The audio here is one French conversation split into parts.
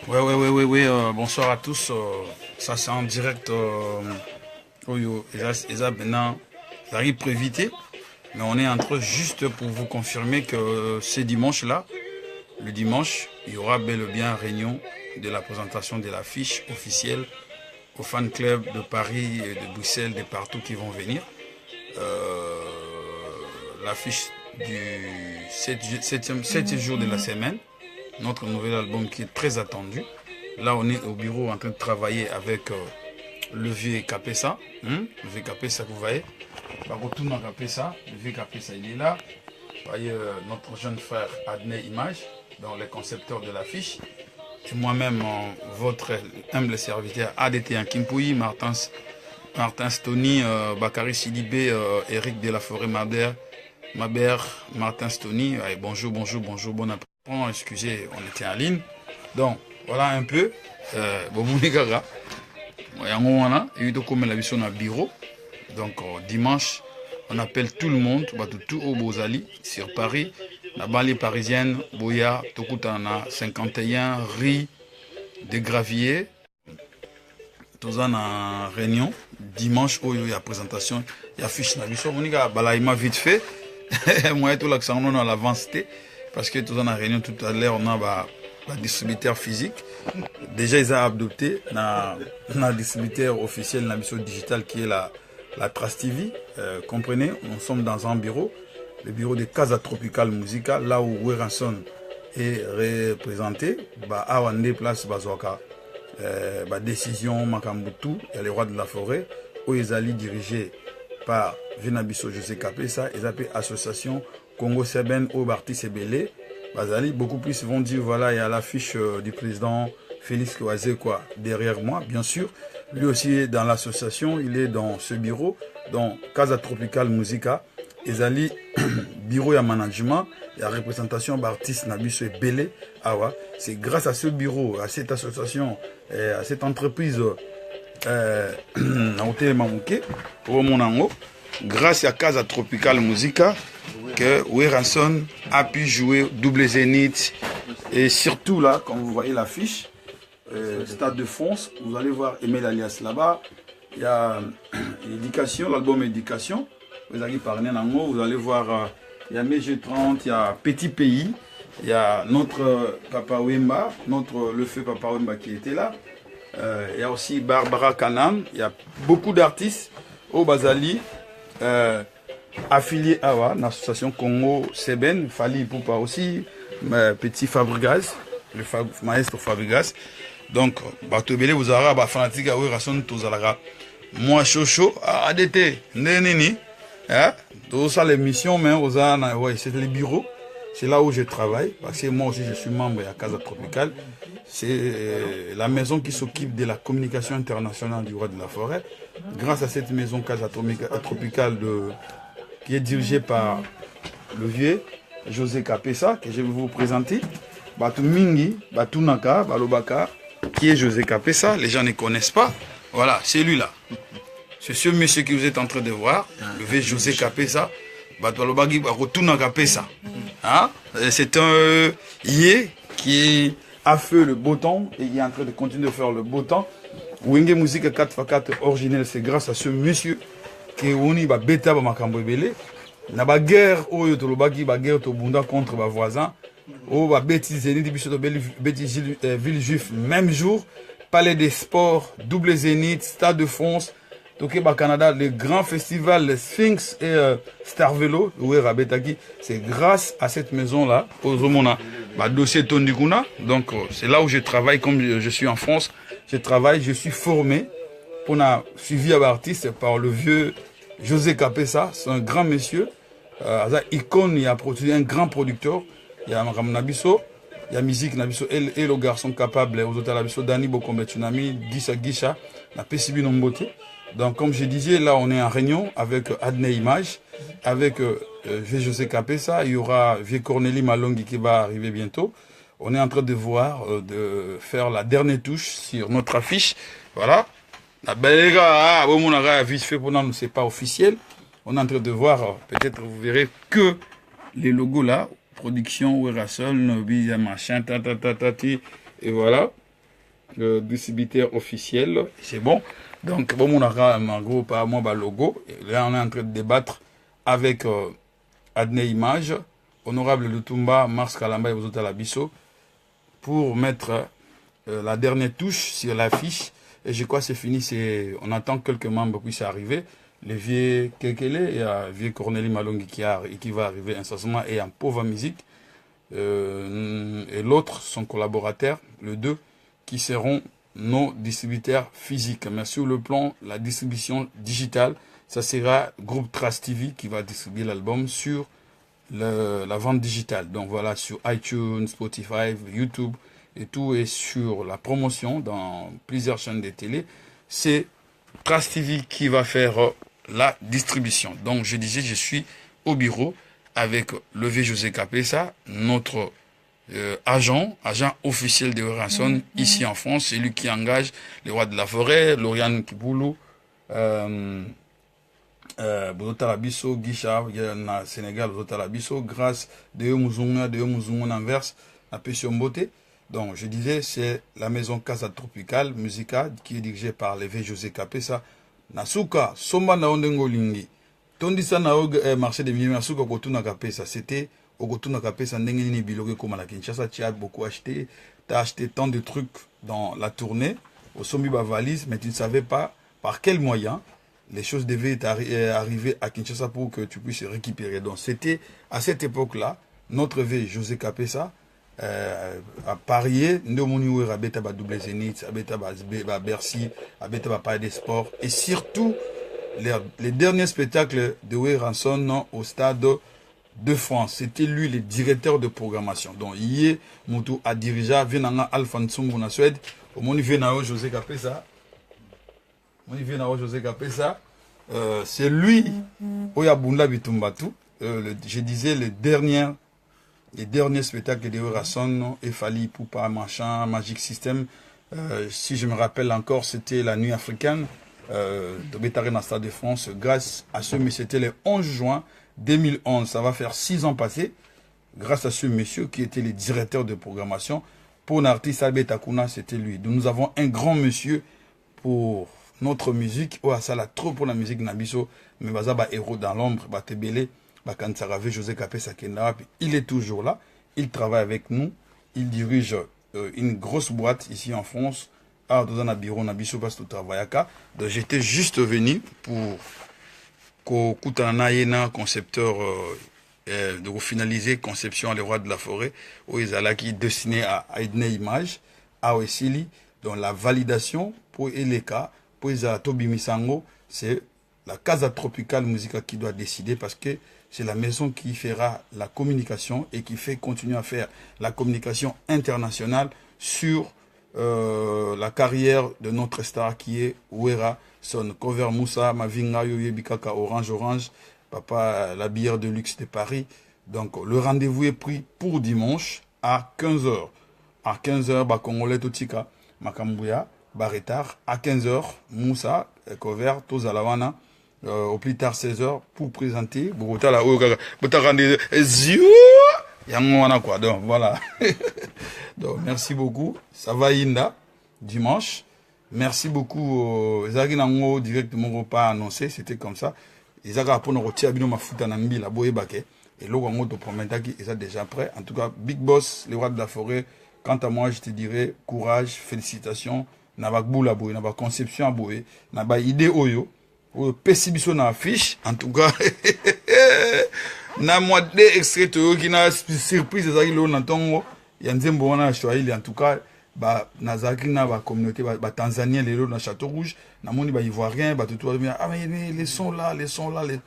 Oui. Bonsoir à tous. Ça, c'est en direct. Maintenant, ça arrive pour éviter. Mais on est en train juste pour vous confirmer que ce dimanche-là, le dimanche, il y aura bel et bien réunion de la présentation de l'affiche officielle aux fan clubs de Paris, et de Bruxelles, de partout qui vont venir. Euh, L'affiche du 7e jour de la semaine, notre nouvel album qui est très attendu. Là, on est au bureau en train de travailler avec le vieux Capessa. Le vieux Capessa, vous voyez. Par contre, tout le monde Capessa. Le vieux Capessa, il est là. Vous voyez notre jeune frère Adney Image, dans les concepteurs de l'affiche. Et moi-même, votre humble serviteur ADT Kimpoui, Martin Stony, Bakary Sidibé, Eric Delaforêt Mabert, Martin Stony. Allez, bonjour, bon après. Excusez, on était en ligne. Donc, voilà un peu. Bon, gaga. Il y a un bureau. Donc, dimanche, on appelle tout le monde, tout au Bozali, sur Paris. La banlieue parisienne, Boya, Tokutana, 51, Riz, des Graviers. Tous en réunion. Dimanche, il y a présentation. Il y a fiche. Il y a vite fait. Moi, tout l'accent à l'avance. Parce que tous en réunion, tout à l'heure, on a un distributeur physique. Déjà, ils ont adopté un distributeur officiel, la mission digitale qui est la Trace TV. Comprenez, nous sommes dans un bureau, le bureau de Casa Tropical Musica, là où Weranson est représenté. À Wande place, Bazoka. Décision, Makambutu, il y a les rois de la forêt, où ils allaient dirigés par Venabiso José Capessa, ils appellent association Congo Seben au Barti Sebele. Bazali, beaucoup plus vont dire voilà, il y a l'affiche du président Félix Kouazé quoi derrière moi, bien sûr. Lui aussi est dans l'association, il est dans ce bureau, dans Casa Tropical Musica. Ezali bureau et management, il y a représentation d'artistes Nabiso et Belé. C'est grâce à ce bureau, à cette association, à cette entreprise grâce à Casa Tropical Musica que Weranson a pu jouer double zénith. Et surtout là, quand vous voyez l'affiche, Stade de France, vous allez voir Emel Alias là-bas. Il y a Éducation, l'album Éducation. Vous allez parler en haut, vous allez voir, il y a MG30, il y a Petit Pays, il y a notre Papa Wemba, le feu Papa Wemba qui était là. Il y a aussi Barbara Kanam, il y a beaucoup d'artistes au Bazali, affiliés à l'association Congo Seben, Fali Poupa aussi, Petit Fabregas, le maestro Fabregas. Donc, Batobele, vous aurez fanatique à Weranson, tous à la moi, Chocho, ADT, Nénéni. Tout ça, les missions, mais c'est les bureaux. C'est là où je travaille. Parce que moi aussi, je suis membre de la Casa Tropicale. C'est la maison qui s'occupe de la communication internationale du roi de la forêt. Grâce à cette maison Casa Tropicale qui est dirigée par le vieux José Capessa, que je vais vous présenter. Batu Mingi, Batu Naka, Balobaka, qui est José Capessa. Les gens ne connaissent pas. Voilà, c'est lui là. C'est ce monsieur que vous êtes en train de voir, le vieux José Capessa. C'est un yé qui a fait le beau temps et il est en train de continuer de faire le beau temps. Wenge Musique 4x4 originel, c'est grâce à ce monsieur qui est bêta makambo ebele. Na ba guerre oyo tolobaki ba guerre to bunda contre ba voisin. Oh ba bêtise zénith biso to bêtise ville juif même jour. Palais des Sports, double zénith, Stade de France. Toké Canada, le grand festival, le Sphinx et Starvelo, c'est grâce à cette maison-là, au Zomona, dossier Tondikuna. Donc, c'est là où je travaille, comme je suis en France. Je suis formé pour un suivi à artiste par le vieux José Capessa. C'est un grand monsieur. Icône, il a produit un grand producteur. Il y a Ram Nabiso, il y a musique Nabiso et le garçon capable, aux autres Nabiso, Dani Bokombe Tsunami, Gisha, la PCB Nombote. Donc, comme je disais, là, on est en réunion avec Adney Image, avec José Capessa. Il y aura Vieux Cornélie Malongi qui va arriver bientôt. On est en train de voir, de faire la dernière touche sur notre affiche. Voilà. La belle gars, vite fait pour nous, c'est pas officiel. On est en train de voir, peut-être vous verrez que les logos là, production, Weranson, machin, Et voilà, le distributeur officiel, c'est bon. Donc, bon, on a un gros, pas moi, logo. Et là, on est en train de débattre avec Adne Image, Honorable Lutumba, Mars Kalamba et Ozota Labisso, pour mettre la dernière touche sur l'affiche. Et je crois que c'est fini. On attend quelques membres puissent arriver. Le vieux Kekele et le vieux Cornélie Malongi qui va arriver incessamment et en pauvre musique. Et l'autre, son collaborateur, les deux, qui seront nos distributeurs physiques. Mais sur le plan, la distribution digitale, ça sera Groupe Trace TV qui va distribuer l'album sur la vente digitale. Donc voilà, sur iTunes, Spotify, YouTube et tout, et sur la promotion dans plusieurs chaînes de télé. C'est Trace TV qui va faire la distribution. Donc je disais, je suis au bureau avec le vieux José Capessa, notre agent officiel de Ranson ici en France. C'est lui qui engage les rois de la forêt, Lauriane Kiboulou, Bozotalabiso, Guicha, na Sénégal, Bozotalabiso, grâce de Mouzunga Anvers, à Pession Beauté. Donc, je disais, c'est la maison Casa Tropical Musica qui est dirigée par le vieux José Capessa. Nasuka, Somba na Ondengo Lingi. Tondisa na marché de milliers, Nasuka Kotuna Capessa. C'était Okotuna Capessa, Ndengeni Bilogue comme à la Kinshasa. Tu as beaucoup acheté. Tu as acheté tant de trucs dans la tournée, au sommet de valise, mais tu ne savais pas par quel moyen les choses devaient arriver à Kinshasa pour que tu puisses récupérer. Donc, c'était à cette époque-là, notre vieux José Capessa a parié, Ndomoni Rabeta ba double Zénith, Abeta ba Bercy, Abeta ba Palais des Sports, et surtout les derniers spectacles de Wé Ranson au stade de France. C'était lui le directeur de programmation. Donc, hier, Moutou a dirigé, vient Alpha Nsumbu na Suède, au monde vient José Capessa. José Capessa, c'est lui, Oyabunda Bitumbatu, je disais les derniers spectacles de Rasson, Efali, Poupa, Machin, Magic System. Si je me rappelle encore, c'était la nuit africaine de Bétaré Stade de France. Grâce à ce monsieur, c'était le 11 juin 2011. Ça va faire 6 ans passés. Grâce à ce monsieur qui était le directeur de programmation. Pour l'artiste Albetakuna, c'était lui. Donc, nous avons un grand monsieur pour notre musique. Oh, ça l'a trop pour la musique Nabiso. Mais Bazaba héros dans l'ombre, Batebele. José Capessa Kendara, il est toujours là, il travaille avec nous, il dirige une grosse boîte ici en France. Donc j'étais juste venu pour Koutana concepteur de finaliser conception Les Rois de la Forêt, où ils allaient qui dessiné à Edne Image, à Oesili, donc la validation pour Eleka, pour Tobi Misango, c'est la Casa Tropical Musica qui doit décider parce que c'est la maison qui fera la communication et qui fait continuer à faire la communication internationale sur la carrière de notre star qui est Ouera, son cover Moussa, Mavinga, Yoye Bikaka, Orange, Papa, la bière de luxe de Paris. Donc le rendez-vous est pris pour dimanche à 15h. À 15h, Congolais Totika, Makambouya, Baretar. À 15h, Moussa, cover, Tozalawana. Au plus tard 16h pour présenter Bogota la quoi. Donc voilà. Donc merci beaucoup. Ça va Inda dimanche. Merci beaucoup. Zaginango directement pas annoncé, c'était comme ça. Ils pour nous retirer bino mafuta nambi la boye bake et logo de prometa qui est déjà prêt. En tout cas, Big Boss, les rois de la forêt. Quant à moi, je te dirais courage, félicitations. Nabakbou la boye, naba conception à boye, naba idée oyo. Pessibiso na affiche, en tout cas, na moi des extraits qui na surprise de Zaki Lona Tongo, Yanzembo wana Swahili, en tout cas, na Zaki na ba communauté, ba Tanzanien, les lots na Château Rouge, na moni ba Ivoirien, ba tout, ah mais les sons là, les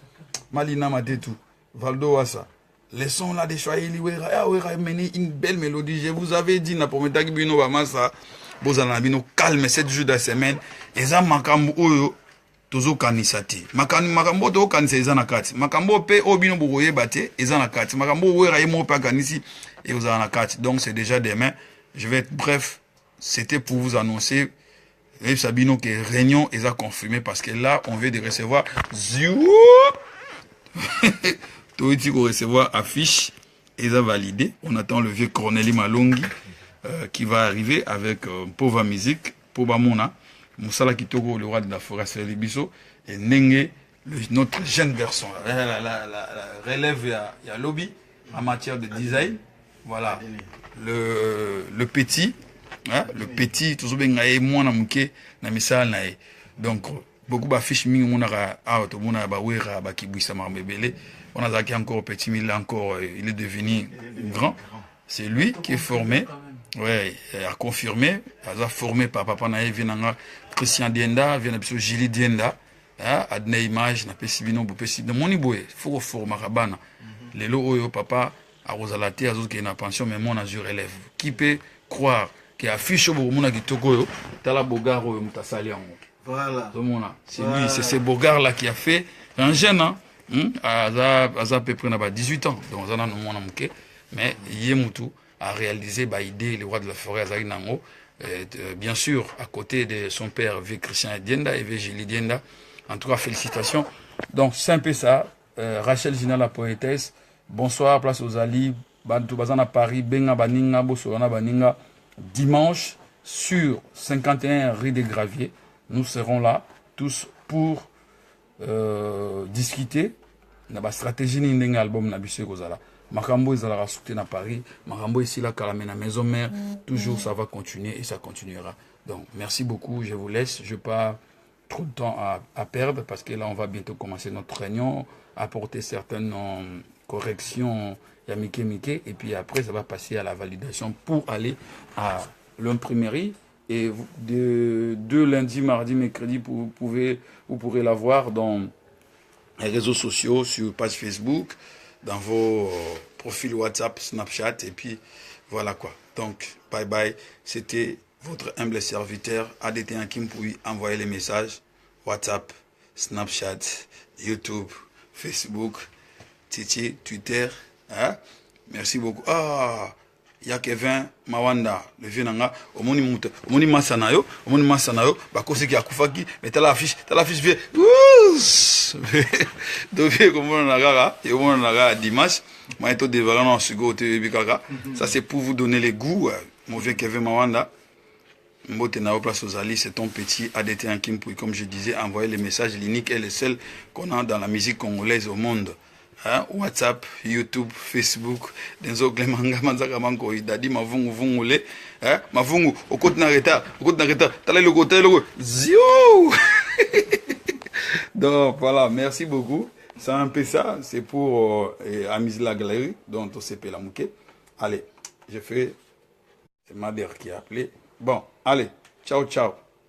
Malina Mate tout, Valdo Wassa, les sons là des Swahili, ah ouais, mené une belle mélodie, je vous avais dit, na prometa ki bino ba massa, bozana bino calme 7 jours de la semaine, et ça makambu oyo, tozo kanisati makambo to kanisa ezana kati makambo pe obino boye bate ezana kati makambo wera yemo pa kanisi et ezana kati. Donc c'est déjà demain, je vais être bref, c'était pour vous annoncer et Sabino que réunion est à confirmer parce que là on vient de recevoir Toiti ko recevoir affiche et validé. On attend le vieux Cornélie Malongi qui va arriver avec Pauvre Musique, Pauvre Mona, Moussala Kitoko, le roi de la forêt, c'est Libiso, et Nenge, notre jeune garçon. La relève, il y a lobby en matière de design. Voilà, le petit, hein, le petit, tout ça, moi, donc, beaucoup d'affiches, on a encore petit, mais il est devenu grand. C'est lui qui est formé, ouais, a confirmé, a formé par papa naïe, vient Christian Dienda, vient Gili Dienda, a donné image, n'a pas si bien, mon iboué, faut former Rabana. Les lots, papa, à Rosalate, à qui est en pension, mais mon azur élève. Qui peut croire qu'il affiche au monde qui togo, t'as la bogar ou mutasali en haut. Voilà. C'est lui, c'est ce bogar là qui a fait un jeune, hein, à peu près 18 ans. Donc, on a mais Yemutu a réalisé l'idée, le roi de la forêt, bien sûr, à côté de son père, V. Christian Dienda et V. Gili Dienda. En tout cas, félicitations. Donc, c'est un peu ça. Rachel Gina, la poétesse. Bonsoir, place aux Ali. Bantou Bazana Paris, Benga Baninga, Bosolana Baninga. Dimanche, sur 51 rue des Graviers, nous serons là, tous pour discuter de la stratégie de l'album Nabissé Gozala. Makambo est à Paris, Makambo ici là, à la maison mère, toujours ça va continuer et ça continuera. Donc merci beaucoup, je vous laisse, je n'ai pas trop de temps à perdre parce que là on va bientôt commencer notre réunion, apporter certaines corrections, et puis après ça va passer à la validation pour aller à l'imprimerie. Et de lundi, mardi, mercredi, vous pourrez la voir dans les réseaux sociaux, sur page Facebook, dans vos profils WhatsApp, Snapchat, et puis voilà quoi. Donc, bye bye. C'était votre humble serviteur, ADT Hakim, pour lui envoyer les messages WhatsApp, Snapchat, YouTube, Facebook, Titi, Twitter. Hein? Merci beaucoup. Ah! Il y a Kevin Mawanda, le vieux nanga, au moni masanayo, bah, cause qui a koufaki, mais t'as l'affiche vieux, donc, comme on a et on a dimanche, maïto de varano en sugo, ça c'est pour vous donner les goûts, mon vieux Kevin Mawanda, Mbote na place aux Ali, c'est ton petit ADT Hakim, comme je disais, envoyer les messages, l'unique et le seul qu'on a dans la musique congolaise au monde. Hein? WhatsApp, YouTube, Facebook, denzo Clemanga Manzaka Manko, Dadi Mavungu Vungule, hein? Mavungu, au côté Nareta, t'as le côté, zio! Donc voilà, merci beaucoup. C'est un peu ça, c'est pour Amis la Galerie, dont on s'est la mouquet. Allez, je fais, c'est ma mère qui a appelé. Bon, allez, ciao, ciao.